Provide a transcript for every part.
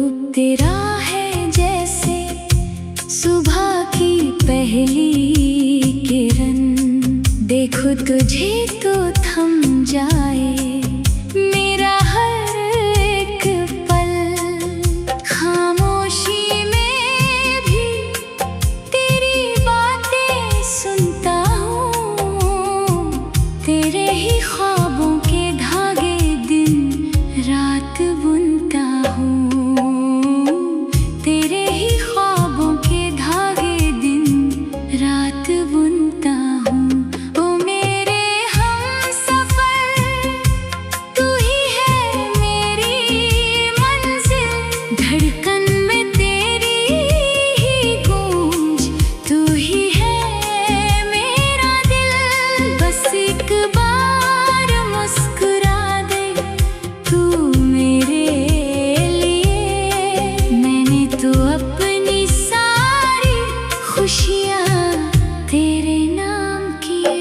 रूप तेरा है जैसे सुबह की पहली किरण, देखो तुझे तो थम जाए मेरा हर एक पल। खामोशी में भी तेरी बातें सुनता हूँ, तेरे ही ख्वाबों के धागे दिन रात बुनता हूँ, तेरे ही ख्वाबों के धागे दिन रात बुनता हूँ। ओ मेरे हमसफर, तू ही है मेरी मंजिल, धड़कन में तेरी ही गूंज, तू ही है मेरा दिल। बस एक बार मुस्कुरा दे तू मेरे लिए, मैंने तो अपनी सारी खुशियाँ तेरे नाम किए।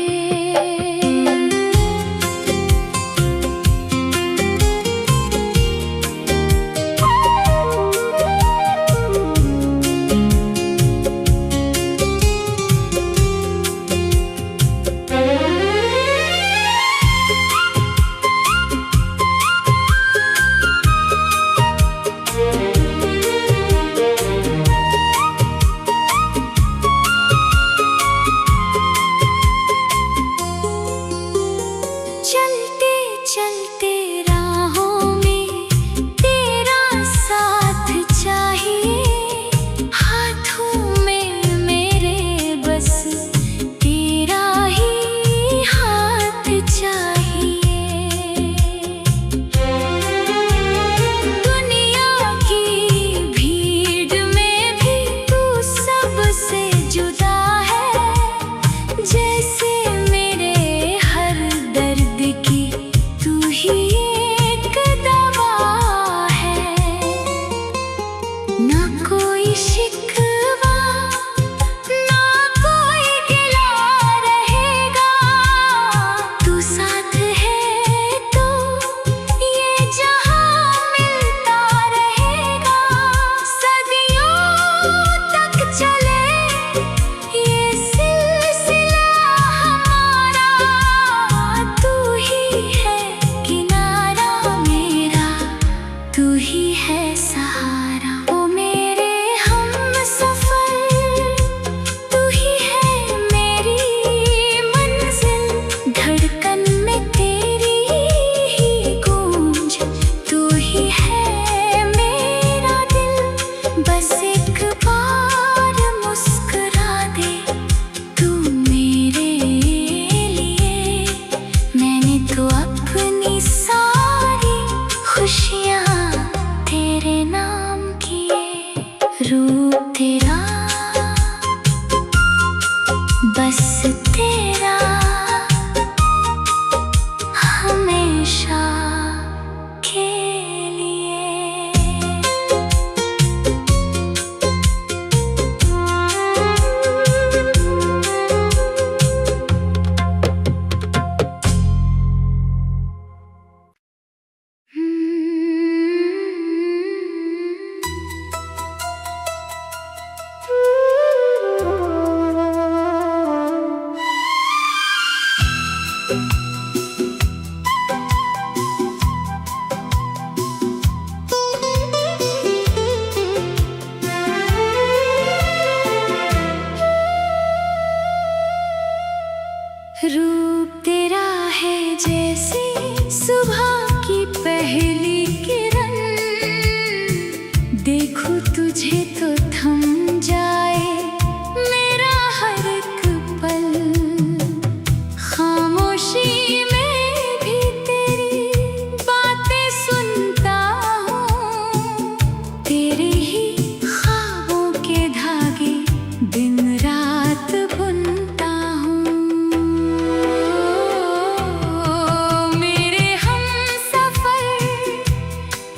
चलते चलते राहों में तेरा साथ चाहिए, हाथों में मेरे बस तेरा ही हाथ चाहिए। दुनिया की भीड़ में भी तू सबसे जुदा है, जैसे मेरे हर दर्द की तू ही एक दवा है। ना कोई शिकवा ना कोई गिला रहेगा, तू साथ है तो ये जहां मिलता रहेगा। सदियों तक चले ये सिलसिला हमारा, तू ही है किनारा मेरा, तू ही है सहारा। ओ मेरे हमसफर, तू ही है मेरी मंजिल, धड़कन में तेरी ही गूंज, तू ही है मेरा दिल। बस एक बार मुस्कुरा दे तू मेरे लिए, मैंने तो अपनी सारी खुशियाँ तेरे नाम किए। रूप तेरा, बस तेरा, हमेशा के लिए। रूप तेरा है जैसे सुबह की पहली किरण, देखो तुझे तो थम जाए मेरा हर एक पल। खामोशी में भी तेरी बातें सुनता हूँ, तेरे ही ख्वाबों के धागे दिन रात बुनता हूँ। मेरे हमसफर,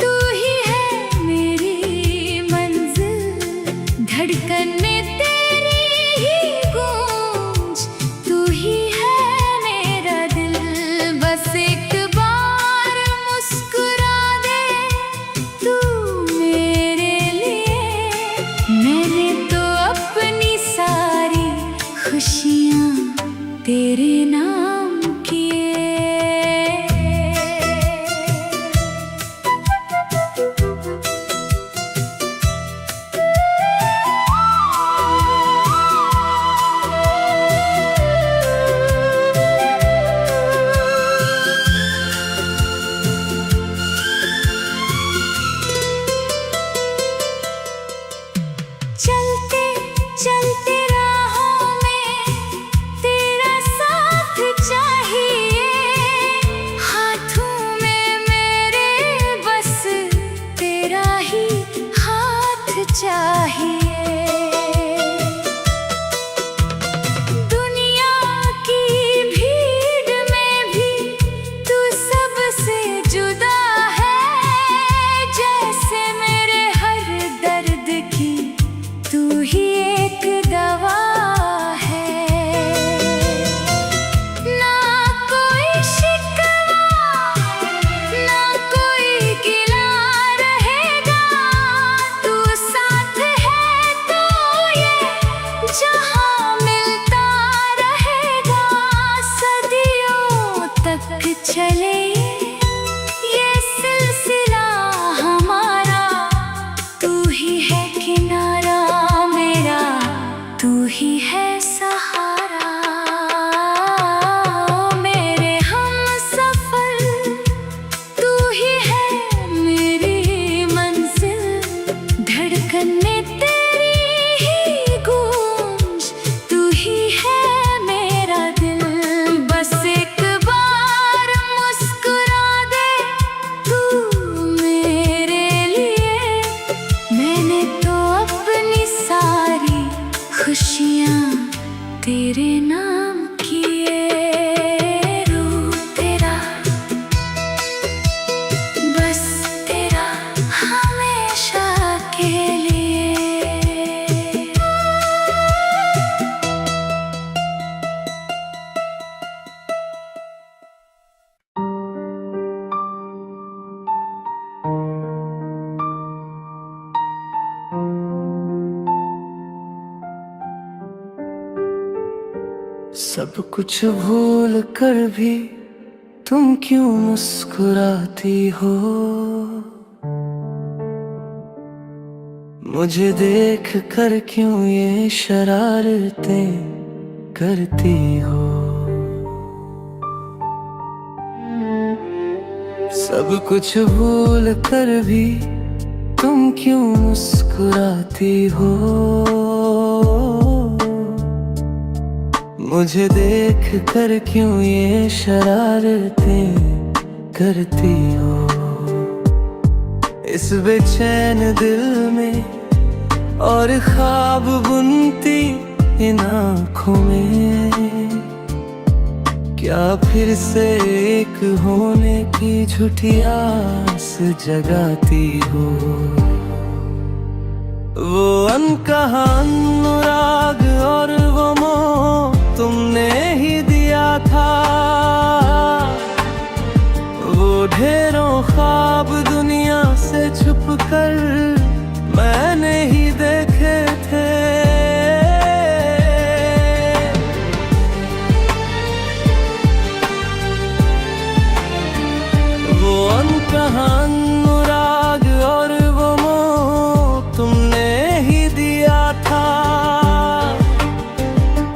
तू ही है मेरी मंजिल, चाहिए। दुनिया की भीड़ में भी तू सबसे जुदा है, जैसे मेरे हर दर्द की तू ही एक दवा है। ना कोई शिकवा ना कोई गिला रहेगा, तू साथ है तो ये जहां मिलता रहेगा। सदियों तक चले ये सिलसिला हमारा, तू ही है किनारा मेरा, तू ही है सहारा। मेरे हमसफर तू ही है मेरी मंजिल, धड़कन में तेरी ही गूंज, तू ही है मेरा दिल। बस एक बार मुस्कुरा दे तू मेरे लिए, मैंने तो अपनी सारी खुशियाँ तेरे नाम किए। रूप तेरा बस तेरा हमेशा के लिए। सब कुछ भूल कर भी तुम क्यों मुस्कुराती हो? मुझे देख कर क्यों ये शरारतें करती हो? सब कुछ भूल कर भी तुम क्यों मुस्कुराती हो? मुझे देख कर क्यों ये शरारतें करती हो? इस बेचैन दिल में और ख्वाब बुनती इन आँखों में, क्या फिर से एक होने की झूठी आस जगाती हो? वो अनकहा अनुराग और वो मोह तुमने ही दिया था, वो ढेरों ख्वाब दुनिया से छुप कर मैंने ही देखे थे। वो अनकहा अनुराग और वो मोह तुमने ही दिया था,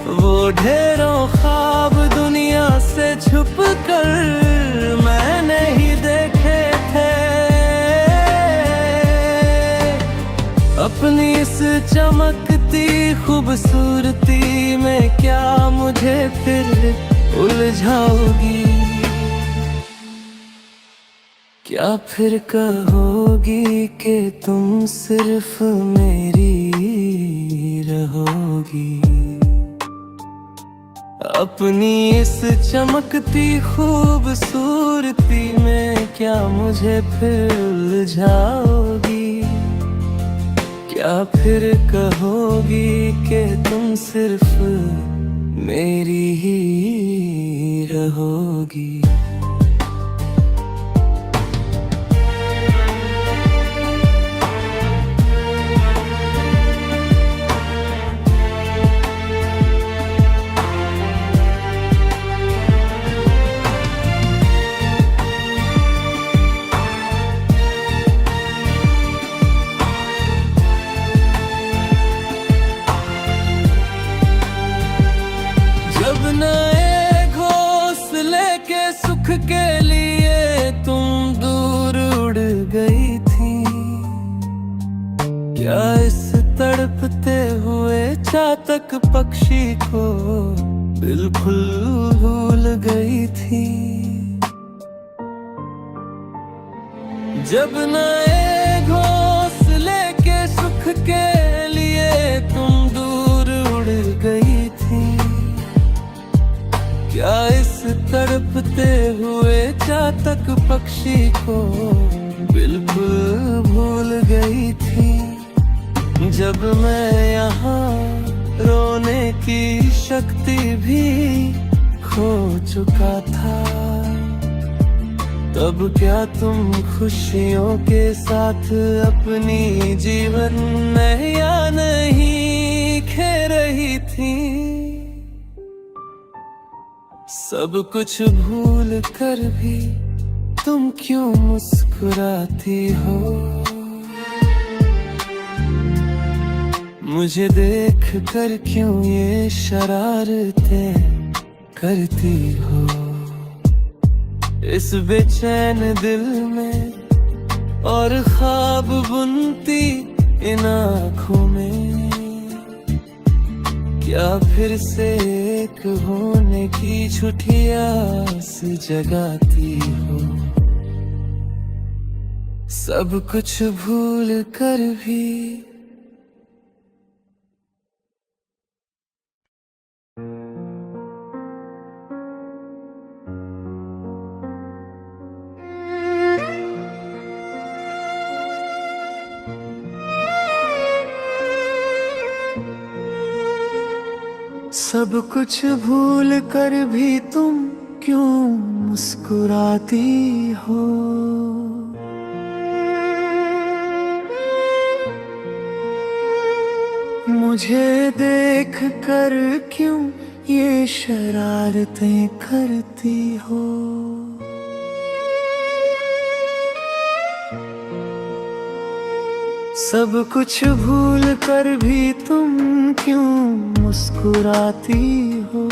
वो ढेरों ख्वाब दुनिया से छुप कर मैंने ही देखे थे। अपनी इस चमकती खूबसूरती में क्या मुझे फिर उलझाओगी? क्या फिर कहोगी कि तुम सिर्फ मेरी रहोगी? अपनी इस चमकती खूबसूरती में क्या मुझे फिर उलझाओगी? क्या फिर कहोगी कि तुम सिर्फ मेरी ही रहोगी? नए घोंसले के सुख के लिए तुम दूर उड़ गई थी, क्या इस तड़पते हुए चातक पक्षी को बिल्कुल भूल गई थी? जब नए घोंसले के सुख के क्या इस तड़पते हुए चातक पक्षी को बिल्कुल भूल गई थी। जब मैं यहाँ रोने की शक्ति भी खो चुका था, तब क्या तुम खुशियों के साथ अपनी जीवन में या नहीं खे रही थी। सब कुछ भूल कर भी तुम क्यों मुस्कुराती हो? मुझे देख कर क्यों ये शरारतें करती हो? इस बेचैन दिल में और ख्वाब बुनती इन आँखों में क्या फिर से एक होने की झूठी आस जगाती हो? सब कुछ भूल कर भी सब कुछ भूल कर भी तुम क्यों मुस्कुराती हो? मुझे देख कर क्यों ये शरारतें करती हो? सब कुछ भूल कर भी तुम क्यों मुस्कुराती हो?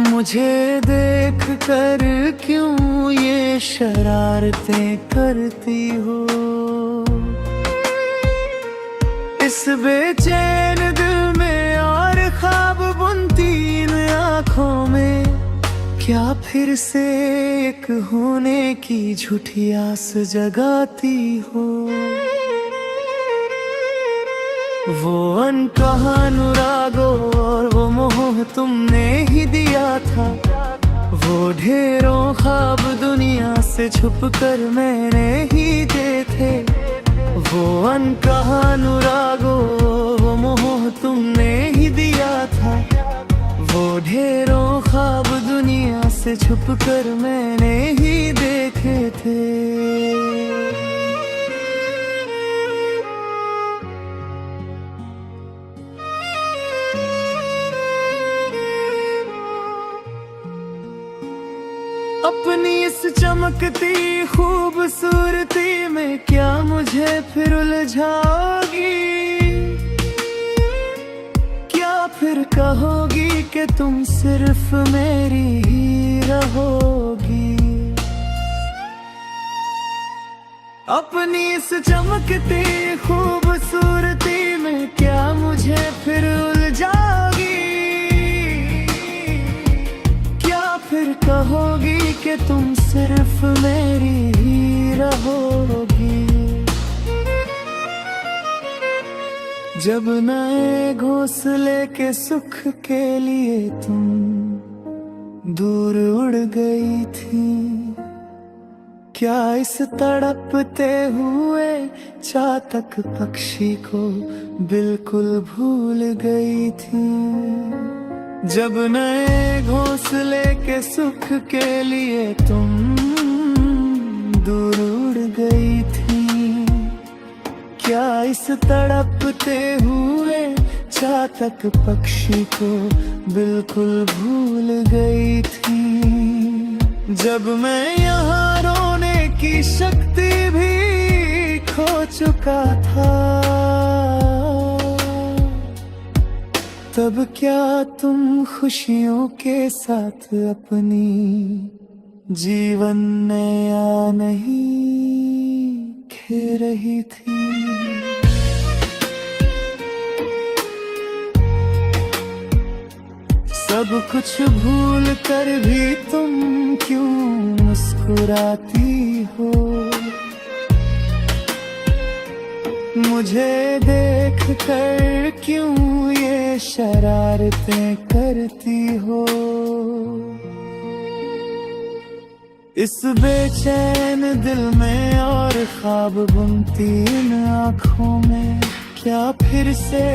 मुझे देख कर क्यों ये शरारतें करती हो? इस बेचैन दिल में और ख्वाब बुनती इन आँखों में क्या फिर से एक होने की झूठी आस जगाती हो? वो अनकहा अनुरागों और वो मोह तुमने ही दिया था, वो ढेरों ख्वाब दुनिया से छुप कर मैंने ही देखे। वो अनकहा अनुरागों वो मोह तुमने ही दिया था, वो ढेरों ख्वाब दुनिया से छुप कर मैंने ही देखे थे। अपनी इस चमकती खूबसूरती में क्या मुझे फिर उलझाओगी? क्या फिर कहोगी कि तुम सिर्फ मेरी ही रहोगी? अपनी इस चमकती खूबसूरती में क्या मुझे फिर उलझाओगी? क्या फिर कहोगी कि तुम सिर्फ मेरी ही रहोगी? जब नए घोंसले के सुख के लिए तुम दूर उड़ गई थी, क्या इस तड़पते हुए चातक पक्षी को बिल्कुल भूल गई थी? जब नए घोंसले के सुख के लिए तुम दूर उड़ गई थी, क्या इस तड़पते हुए चातक पक्षी को बिल्कुल भूल गई थी? जब मैं यहाँ रोने की शक्ति भी खो चुका था, तब क्या तुम खुशियों के साथ अपनी जीवन नया नहीं खे रही थी? सब कुछ भूल कर भी तुम क्यों मुस्कुराती हो? मुझे देख कर क्यों ये शरारतें करती हो। इस बेचैन दिल में और ख्वाब बुनती इन आँखों में, क्या फिर से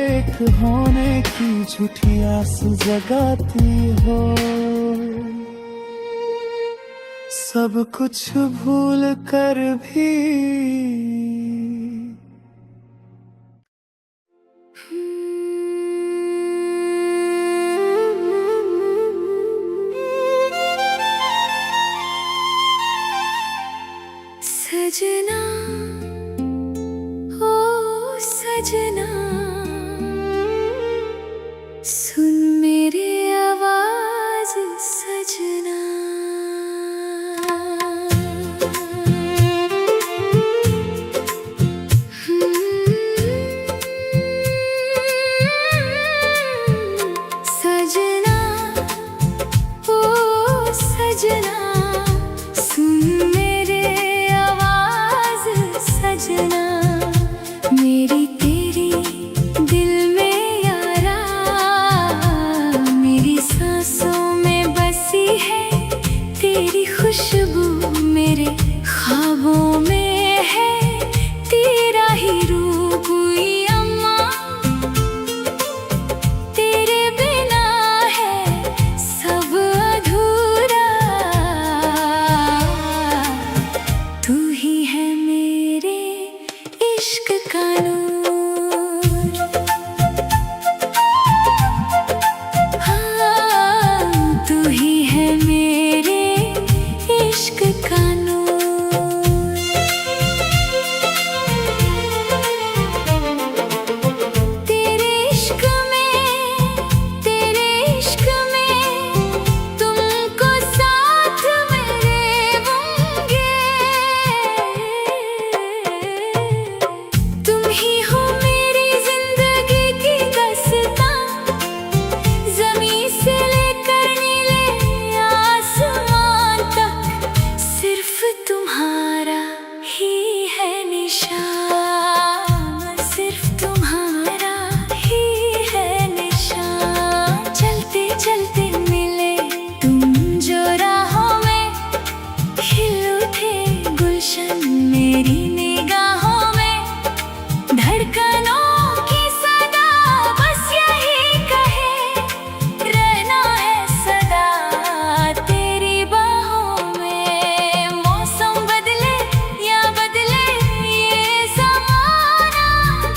एक होने की झूठी आस जगाती हो। सब कुछ भूल कर भी सजना, ओ सजना, सुन मेरी आवाज सजना। सजना, ओ सजना, सुन सजना, मेरी तेरी दिल में यारा, मेरी सांसों में बसी है तेरी खुशबू, मेरे ख्वाबों में है तेरा ही रूप। हुई अम्मा तेरे बिना है सब अधूरा, तू ही है मेरे इश्क का नूर। हाँ, तू ही है मेरे इश्क का नूर। तेरे इश्क में तुमको साथ मेरे होंगे, तुम ही हो मेरी जिंदगी की दास्तां, ज़मीं से लेकर नीले आसमान तक सिर्फ तुम्हारा ही है निशान, सिर्फ तुम्हारा ही है निशान। चलते चलते मिले तुम जो राहों में, खिल उठे गुलशन मेरी निगाहों में, धड़कनों की सदा बस यही कहे, रहना है सदा तेरी बाहों में। मौसम बदले या बदले ये ज़माना,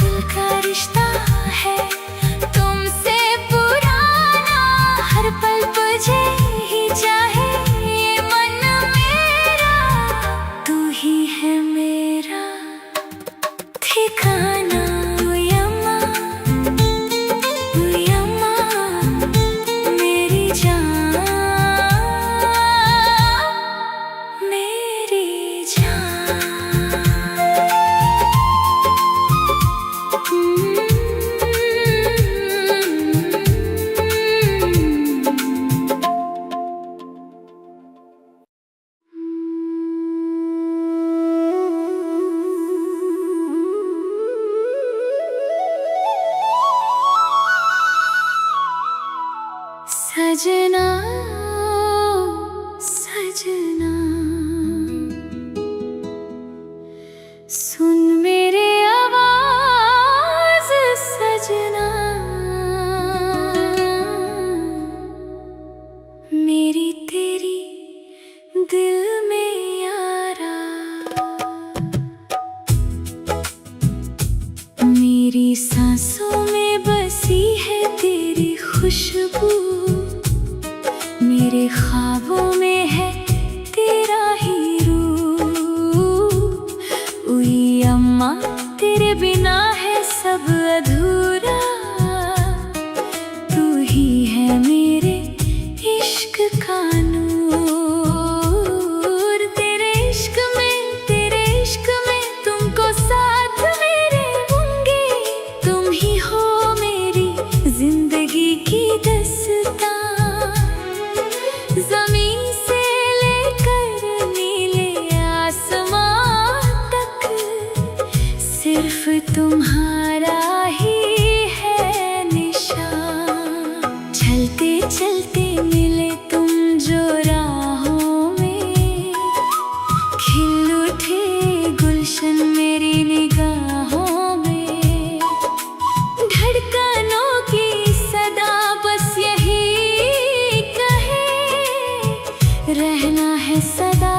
दिल का रिश्ता है तुमसे पुराना, हर पल तुझे ही चाहे ये मन मेरा, तू ही है मेरा ठिकाना। यम्मा, यम्मा, मेरी जान, मेरी जान। सजना, सजना, सुन मेरे आवाज सजना, मेरी तेरी दिल में यारा, मेरी सांसों में बसी है तेरी खुशबू, मेरे ख्वाबों में है तेरा ही रूप। उई अम्मा तेरे बिना है सब अधूरा, तू ही है मेरे इश्क का नूर। तेरे इश्क में तुमको साथ मेरे होंगे, तुम ही हो मेरी जिंदगी की दास्तां, ज़मीं से लेकर नीले आसमान तक सिर्फ तुम्हारा ही है निशान। चलते चलते मिले तुम जो राहों में, खिल उठे गुलशन मेरी निगाहों में। धड़कनों की सदा बस यही कहे, रहना है सदा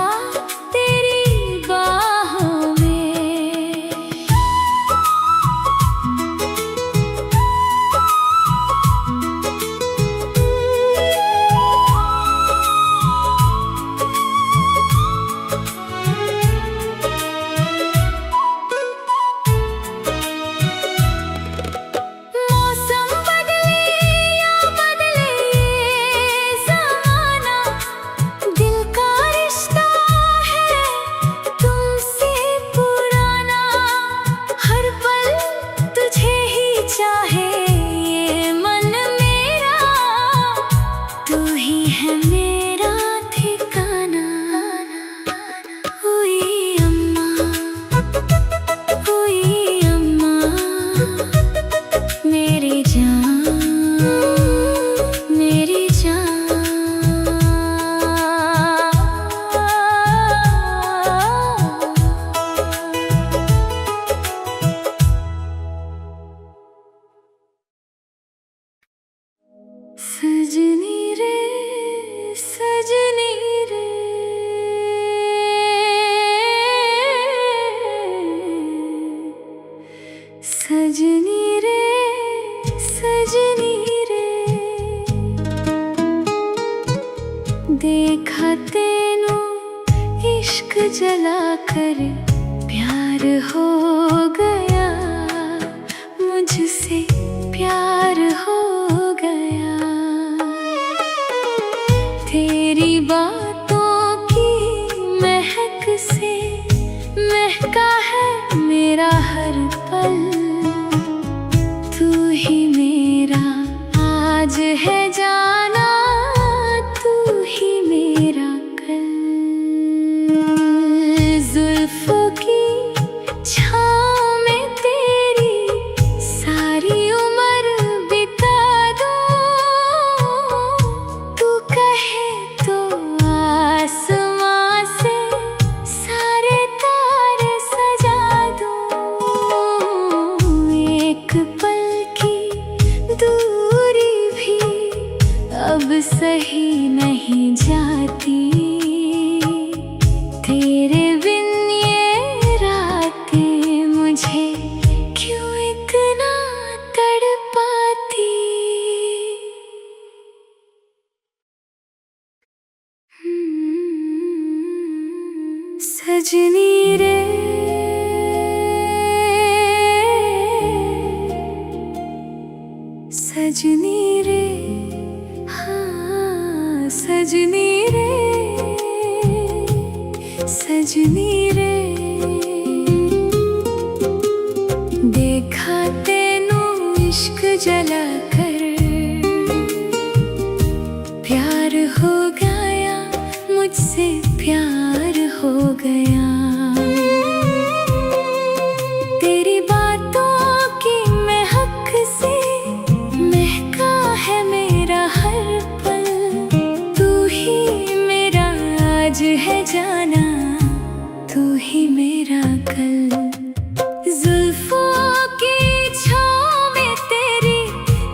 तेरी बाहों में। मौसम बदले या बदले ये ज़माना, दिल का रिश्ता है तुमसे पुराना। हर पल तुझे ही चाहे ये मन मेरा, तू ही है मेरा ठिकाना। हुई अम्मा, हुई अम्मा, मेरी जान, मेरी जान। सजनी रे, सजनी रे, सजनी रे, सजनी रे। देखा तेनू इश्क जला कर प्यार हो गया, मुझसे प्यार हो गया। तेरी बातों की महक से महका है मेरा हर पल। तू ही मेरा आज है जाना, तू ही मेरा कल। जुल्फों की छाँव में तेरी सारी उम्र बिता दूं। तू कहे तो आसमां से सारे तारे सजा दूं। एक पल की दूरी भी अब सही नहीं जाती, तेरे बिन ये रातें मुझे क्यों इतना तड़पाती। सजनी रे, सजनी रे, हाँ सजनी रे, सजनी रे। देखा तेनू इश्क जला कर प्यार हो गया, मुझसे प्यार हो गया। तेरी बातों की महक से महका है मेरा हर पल। तू ही मेरा आज है जाना, तू ही मेरा कल। जुल्फों की छाँव में तेरी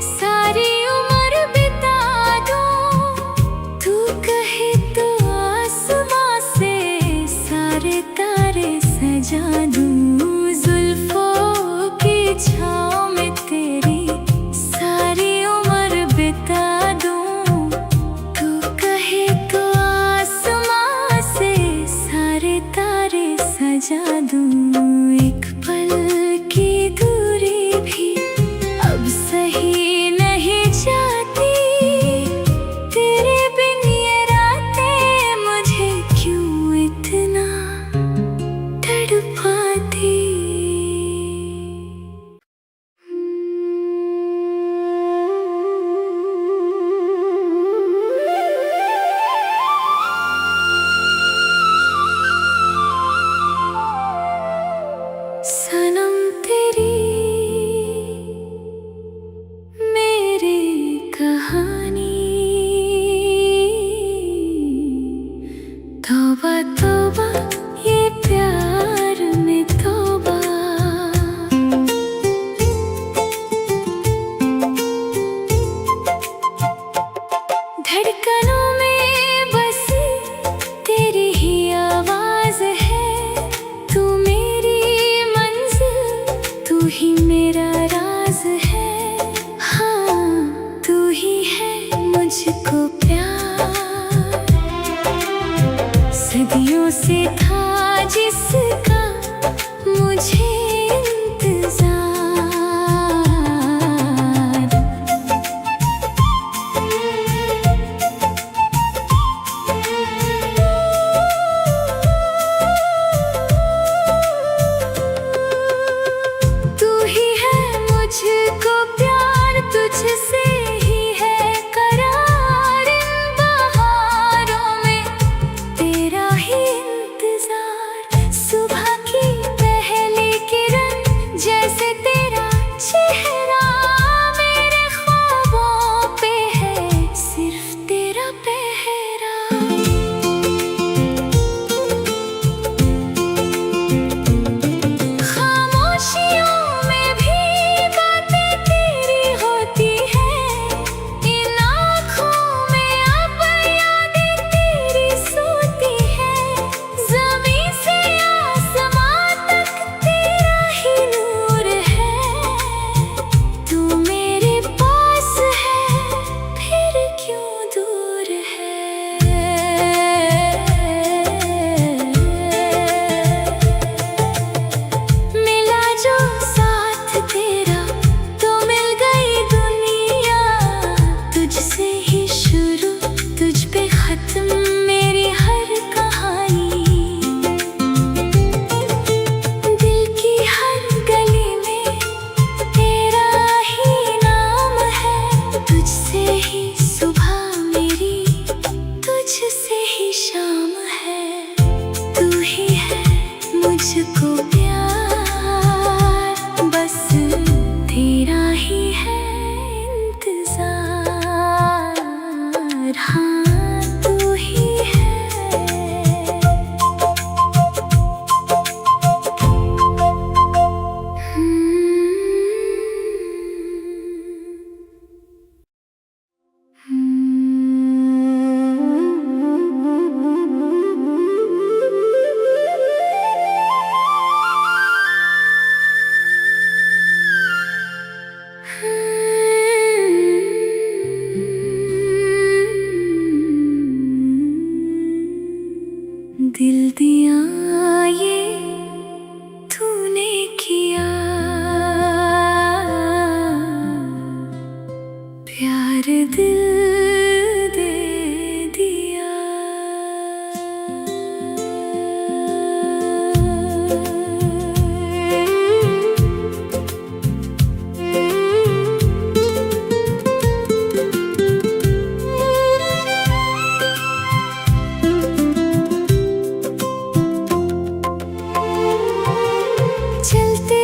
सारी उम्र बिता दूं। तू कहे तो आसमां से सारे तारे सजा दूं। जुल्फों की छाँव में तेरी सारी उम्र बिता दूं। तू कहे तो आसमां से सारे तारे सजा दूं। एक पल की दूरी भी अब सही नहीं जाती, तेरे बिन ये रातें मुझे क्यों इतना तड़पाती।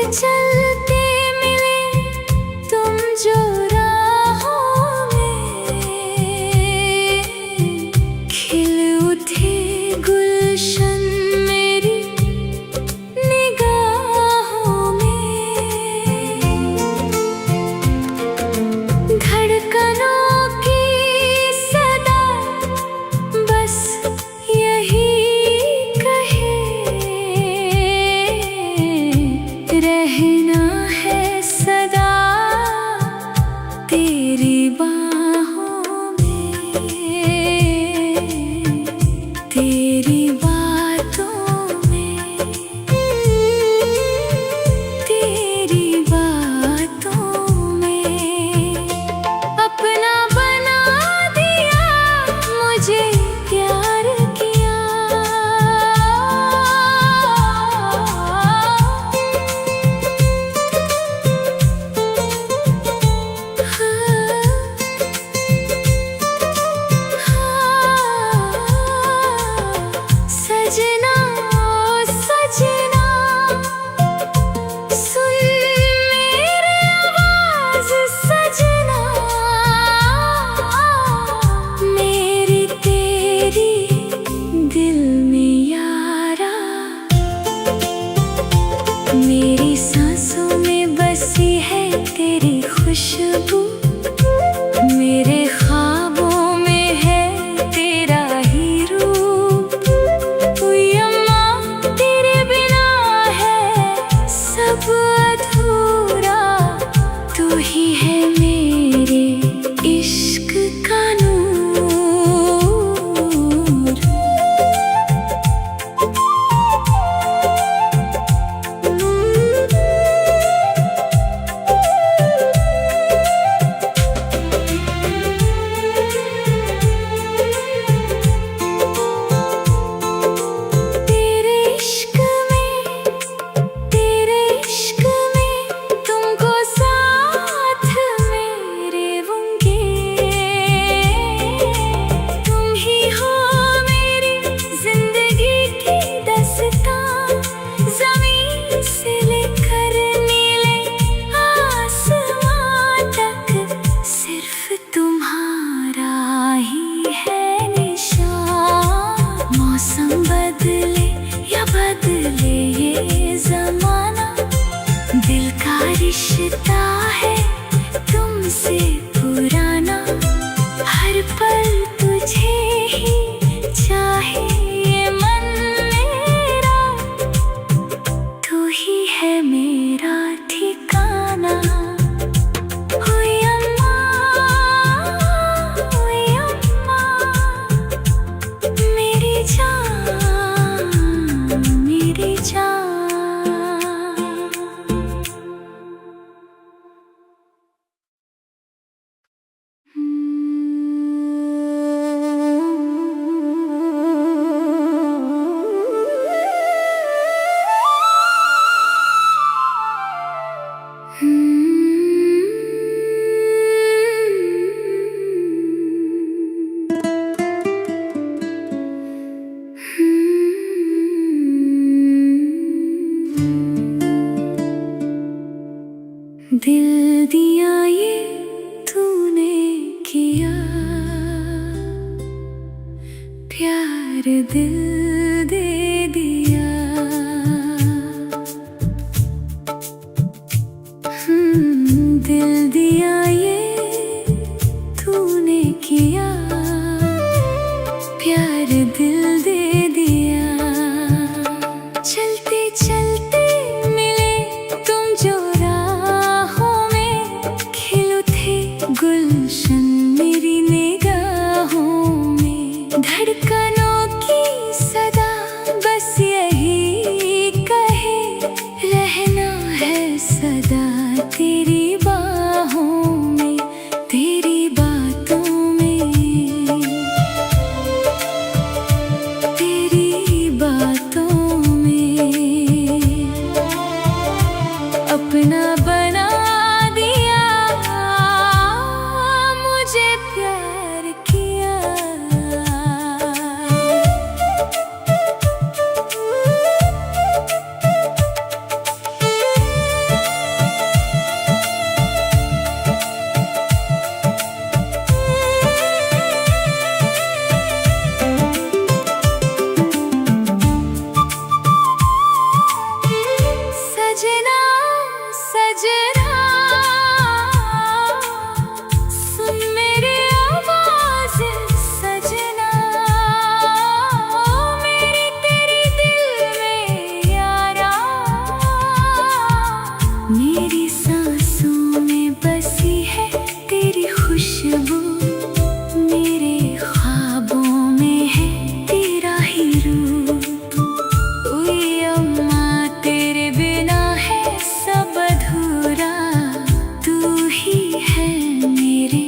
चलते मिले तुम जो राहों में, खिल उठे गुलशन मेरी निगाहों में। धड़कनों की सदा बस यही कहे, रहना है सदा तेरी बाहों में, तेरी बातों में, तेरी बातों में। अपना बना दिया मुझे प्यार किया, सजना ओ सजना सुन मेरी आवाज़ सजना, मेरी तेरी दिल में यारा, मेरी सांसों में बसी है तेरी खुशबू, मेरे ख्वाबों में है तेरा ही रूप। यम्मा तेरे बिना है सब अधूरा, तू ही है मेरे इश्क का नूर। तेरे इश्क में तुमको साथ मेरे होंगे, तुम ही हो मेरी जिंदगी की दास्तां, ज़मीन से लेकर नीले आसमां तक सिर्फ तुम्हारा ही है निशान। मौसम बदले या बदले ये ज़माना, दिल का रिश्ता है तुमसे पुराना, हर पल तुझे ही चाहे ये मन मेरा, तू ही है मेरा ठिकाना। ओए अम्मा, ओए अम्मा, मेरी जान, मेरी जान। दिल दिया ये तूने किया, प्यार दिल दे दिया। दिल दिया ये तूने किया, प्यार दिल दे दिया। चलते चलते मिले तुम जो राहों में, खिल उठे गुलशन मेरी निगाहों में। धड़कनों की सदा बस यही कहे, रहना है सदा तेरी बाहों में, तेरी बातों में, तेरी बातों में। अपना बना दिया मुझे प्यार किया, सजना सजना सुन मेरी आवाज़ सजना, मेरी तेरे दिल में यारा, मेरी सांसों में बसी है तेरी खुशबू, मेरे ख्वाबों में है तेरा ही रूप। ओए अम्मा तेरे बिना है सब अधूरा, तू ही है मेरे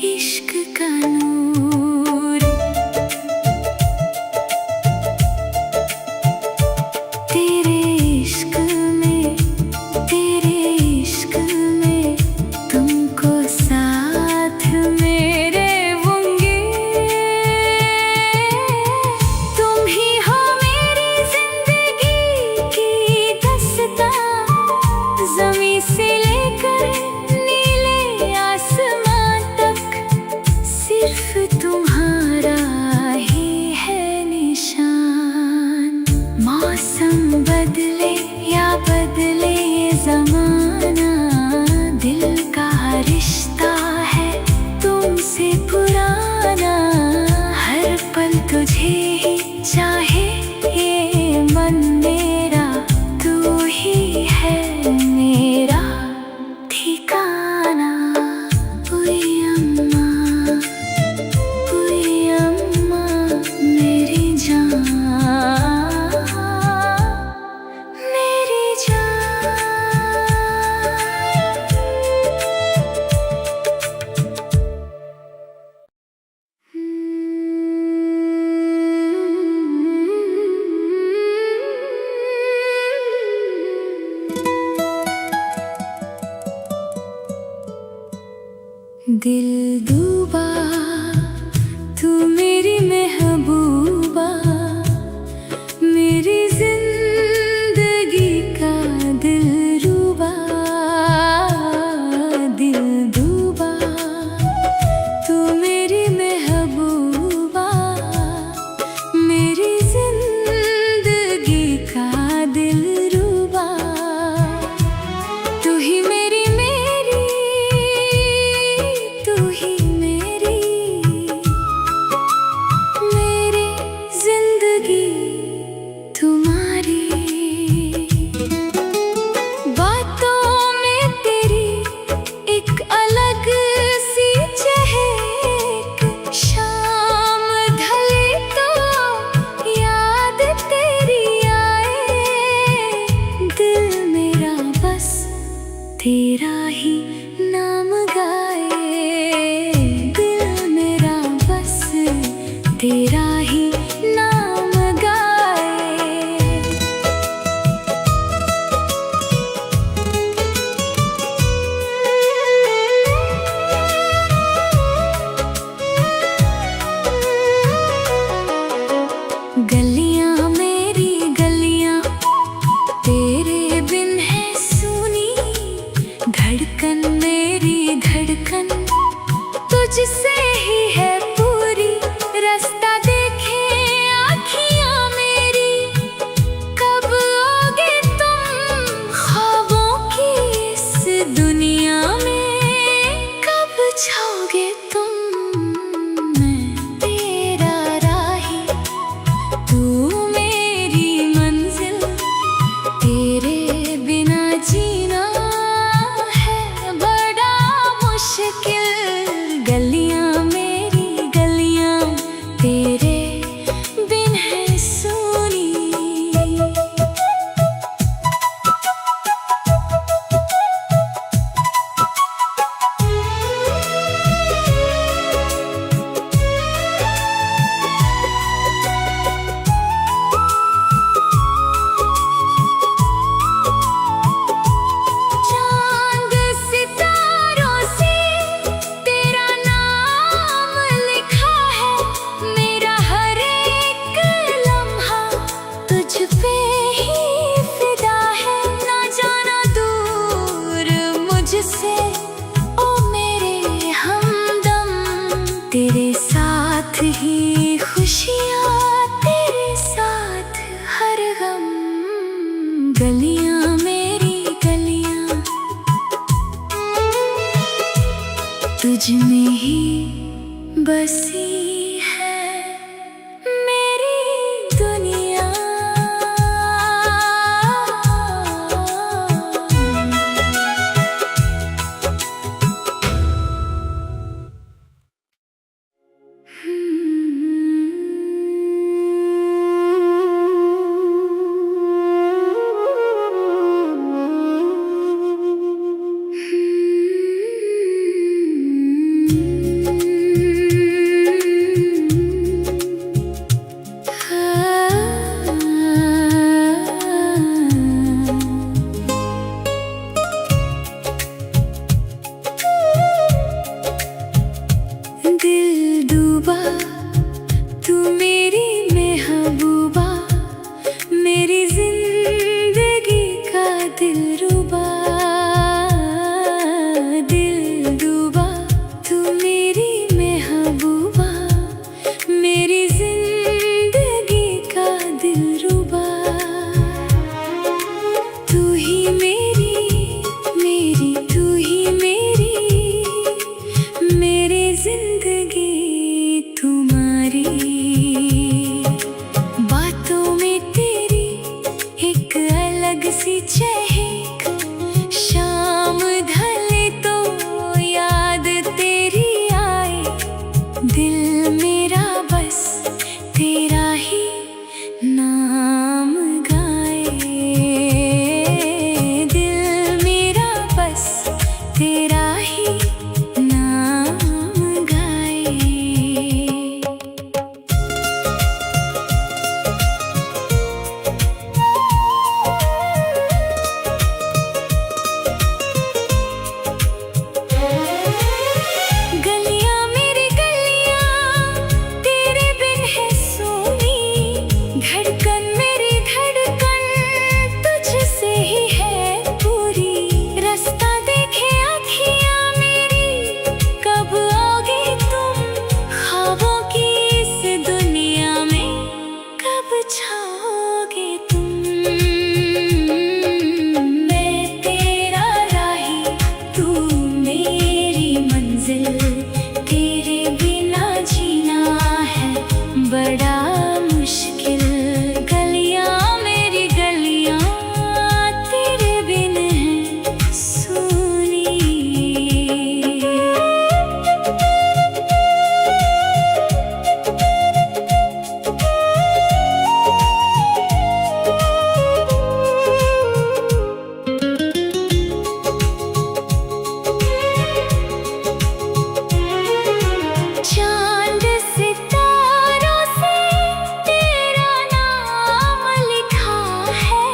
इश्क का नूर। तेरे इश्क में तुमको साथ मेरे होंगे, तुम ही हो मेरी जिंदगी की दास्तां, ज़मीं से लेकर नीले आसमां तक सिर्फ तुम्हारा ही है निशान। मौसम बदले या बदले ये ज़माना, दिल का रिश्ता है तुमसे पुराना, हर पल तुझे ही चाहे ये मन मेरा, तू ही है मेरा ठिकाना। ओए अम्मा मेरी जान, मेरी जान। दिल डूबा तू मेरी महबूबा, मेरी जिंदगी का दिलरुबा। दिल डूबा तू मेरी महबूबा, मेरी जिंदगी का दिलरुबा। तू ही मेरी तू ही मेरी जिंदगी तुम्हारी। बातों में तेरी एक अलग सी चहक, शाम ढले तो याद तेरी आए, दिल मेरा बस तेरा ही नाम गाए, दिल मेरा बस तेरा ही नाम गाए। गलियां मेरी गलियां तेरे बिन है सुनी, धड़कन मेरी धड़कन तुझसे ही है पूरी। रास्ता देखे आँखियाँ मेरी, कब आओगे तुम ख्वाबों की इस दुनिया में, कब छाओगे तुम, मैं तेरा राही, तू मेरी मंजिल, तेरे बिना जीना है बड़ा मुश्किल। गलियां में ही बसी है मेरी दुनिया। दिल डूबा तू मेरी महबूबा, मेरी जिंदगी का दिलरुबा। दिल डूबा तू मेरी महबूबा, मेरी जिंदगी का दिलरुबा। तू ही मेरी तू ही मेरी जिंदगी तुम्हारी। बातों में तेरी एक अलग सी चहक, शाम ढले तो याद तेरी आए। दिल मेरा बस तेरा ही नाम गाए। दिल मेरा बस तेरा ही नाम गाए। गलियां मेरी गलियां तेरे बिन है सोनी, धड़कन मेरी धड़कन तुझसे ही है पूरी। रास्ता देखे आँखियां मेरी, कब आओगे तुम ख्वाबों की इस दुनिया में, कब छाओगे तुम। मैं तेरा राही तू मेरी मंजिल, तेरे बिना जीना है बड़ा मुश्किल। गलियां मेरी गलियां तेरे बिन है सुनी। चांद सितारों से तेरा नाम लिखा है,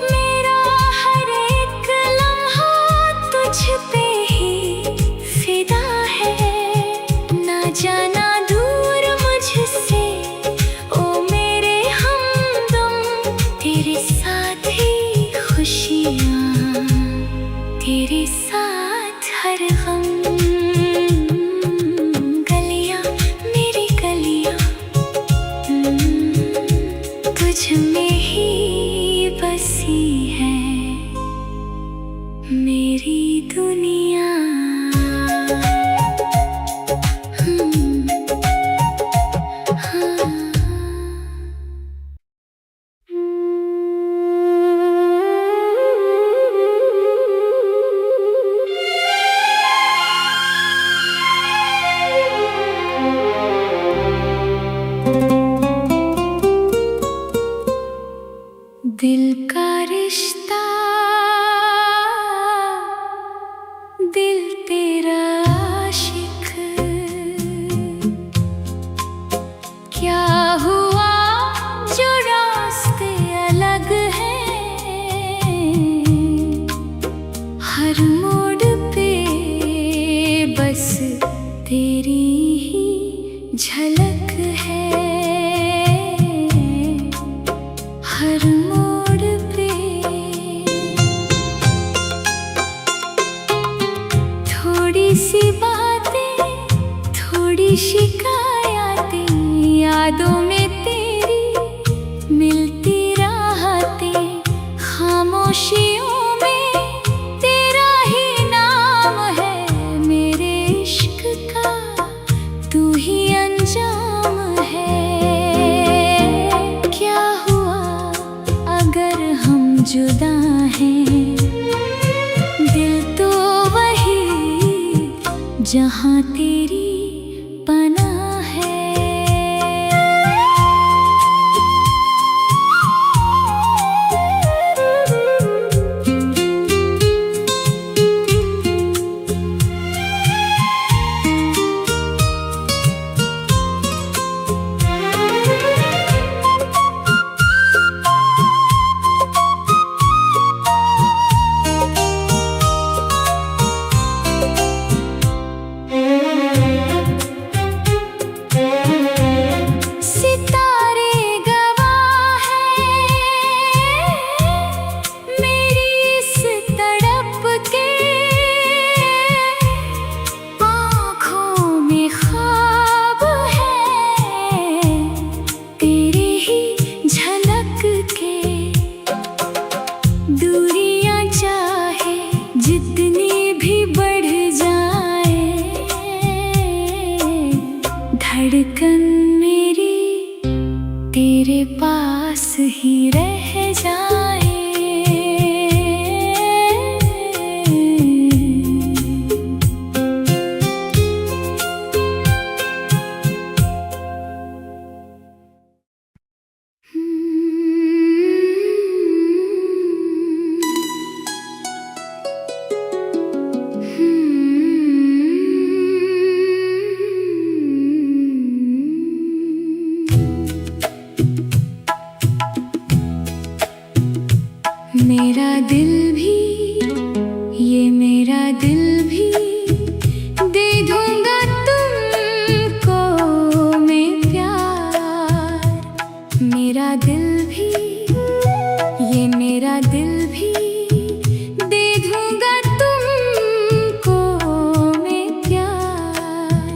मेरा हर एक लम्हा तुझ पे ही फिदा है। ना जाना दूर मुझसे ओ मेरे हमदम, तेरे साथ ही खुशियाँ, तेरे साथ हर गम। गलियां मेरी गलियां तुझ में ही बसी है मेरी दुनिया। दिल का रिश्ता, दिल तेरा आशिक, क्या हुआ जो रास्ते अलग हैं। हर मोड़ पे बस तेरी ही झलक है। हर मोड़ पे थोड़ी सी बातें, थोड़ी शिकायतें, यादों में तेरी मिलती राहतें। खामोशियों में तेरा ही नाम है है, दिल तो वही जहाँ तेरी पनाह है। जितनी भी बढ़ जाए धड़कन मेरी तेरे पास ही रह जाए। मेरा दिल भी, ये मेरा दिल भी दे दूंगा तुमको मैं प्यार। मेरा दिल भी, ये मेरा दिल भी दे दूंगा तुमको मैं प्यार।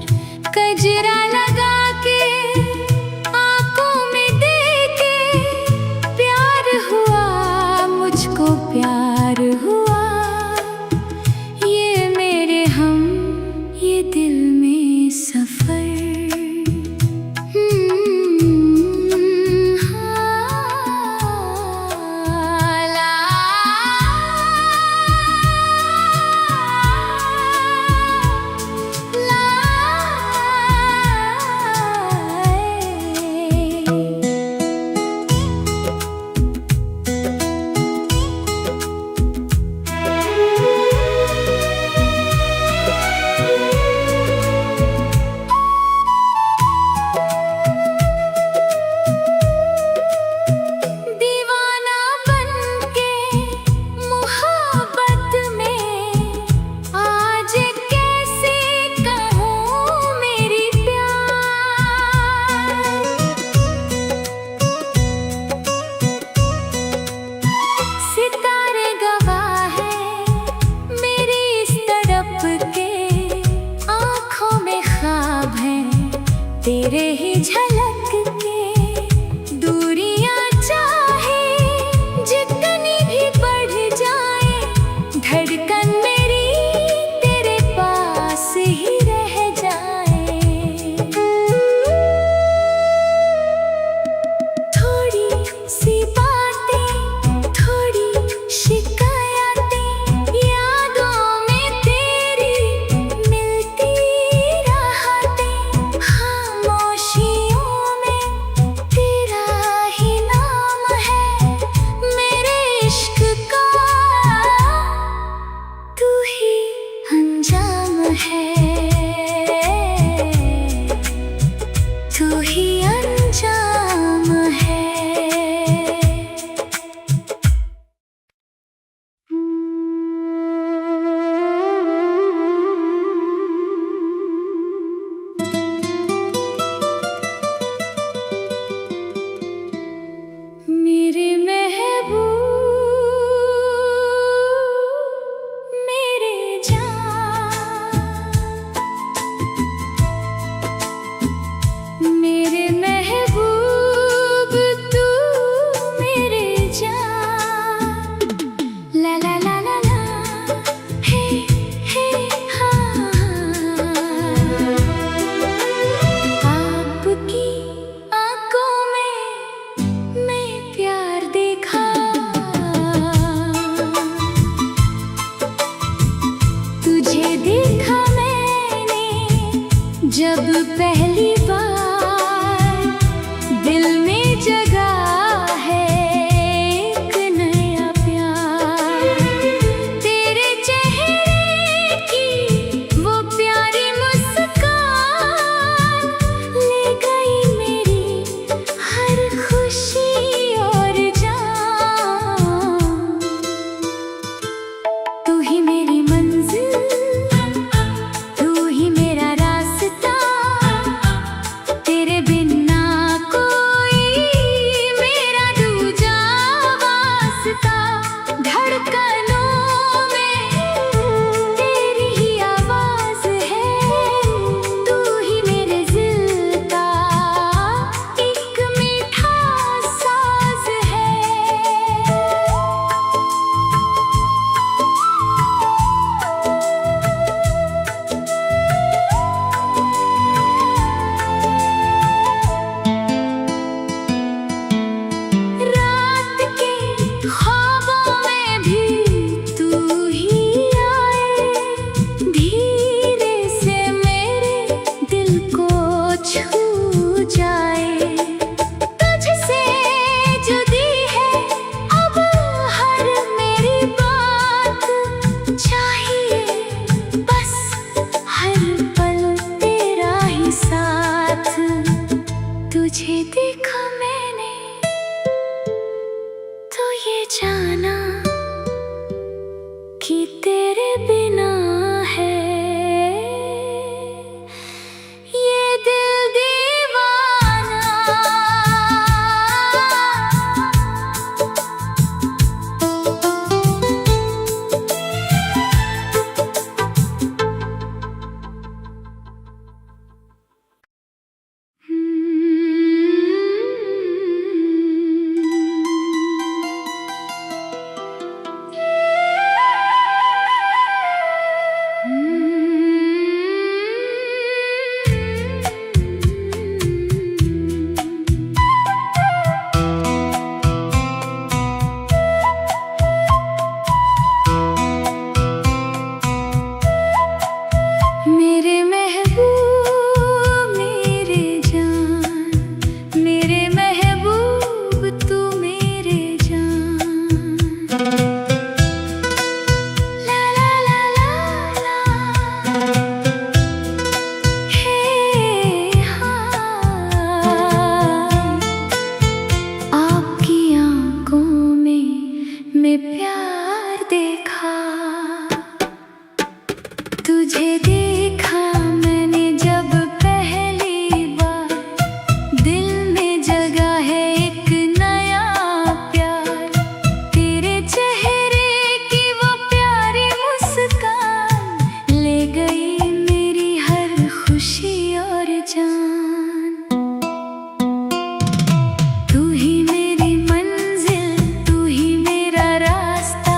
कजरा लगा के आंखों में दे के प्यार हुआ, मुझको प्यार हुआ। ये मेरे हम, ये दिल में सफर। धड़कनों में तेरी ही आवाज है, तू ही मेरे दिल का एक मीठा साज है। रात के ख्वाबों में भी तू ही आए, धीरे से मेरे दिल को छू जाए। तुझसे जुदी है अब हर मेरी बात, चाहिए बस हर पल तेरा ही साथ। तुझे देखा मैंने तो ये जाना कि तेरे बिना है ये दिल दीवाना। मेरे महबूब मेरे जान, मेरे महबूब तू मेरे जान। ला ला ला ला ला, हे हाँ, आपकी आंखों में मैं प्यार देखा। तुझे देखा मैंने जब पहली बार, दिल में जगा है एक नया प्यार। तेरे चेहरे की वो प्यारी मुस्कान ले गई मेरी हर खुशी और जान। तू ही मेरी मंजिल, तू ही मेरा रास्ता,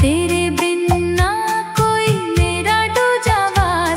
तेरे बिन ना कोई मेरा दूजा वास्ता।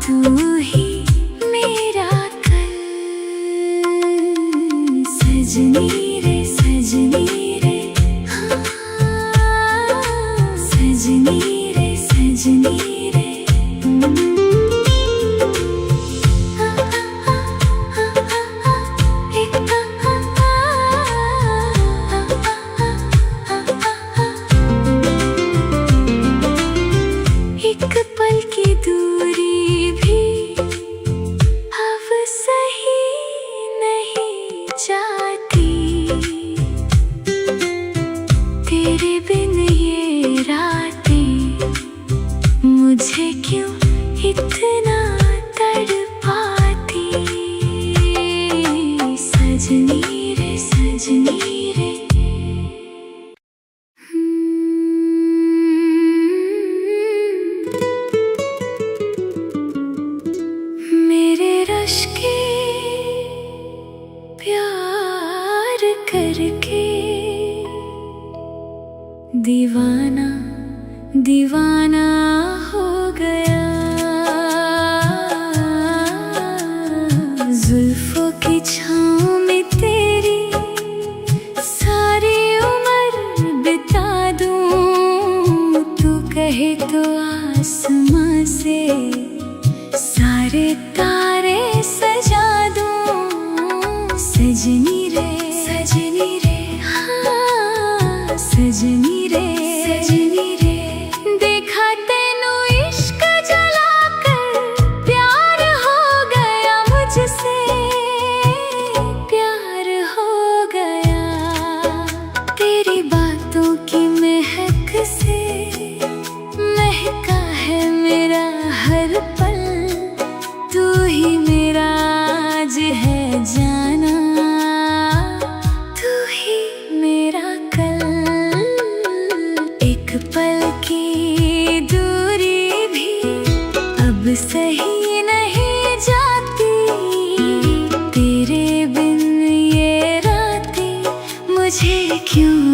तू ही मेरा कल। सजनी रे सजनी रे, हाँ, सजनी रे सजनी रे। एक पल की दूरी भी अब सही नहीं जाती, तेरे बिन ये रातें मुझे क्यों इतना तड़पाती। सजनी रे सजनी रे। मेरे रश के प्यार करके दीवाना दीवाना हो गया। जुल्फों की छाँव में तेरी सारी उम्र बिता दूं, तू कहे तो आसमां से सारे तारे सजा दूं। सजनी रे सजनी रे, हाँ, सजनी रे सजनी रे। देखा तेनू इश्क जलाकर प्यार हो गया मुझसे, प्यार हो गया। तेरी बातों की महक से महका है मेरा हर पल, तू ही मेरा आज है जाना, तू ही मेरा कल। एक पल की दूरी भी अब सही नहीं जाती, तेरे बिन ये रातें मुझे क्यों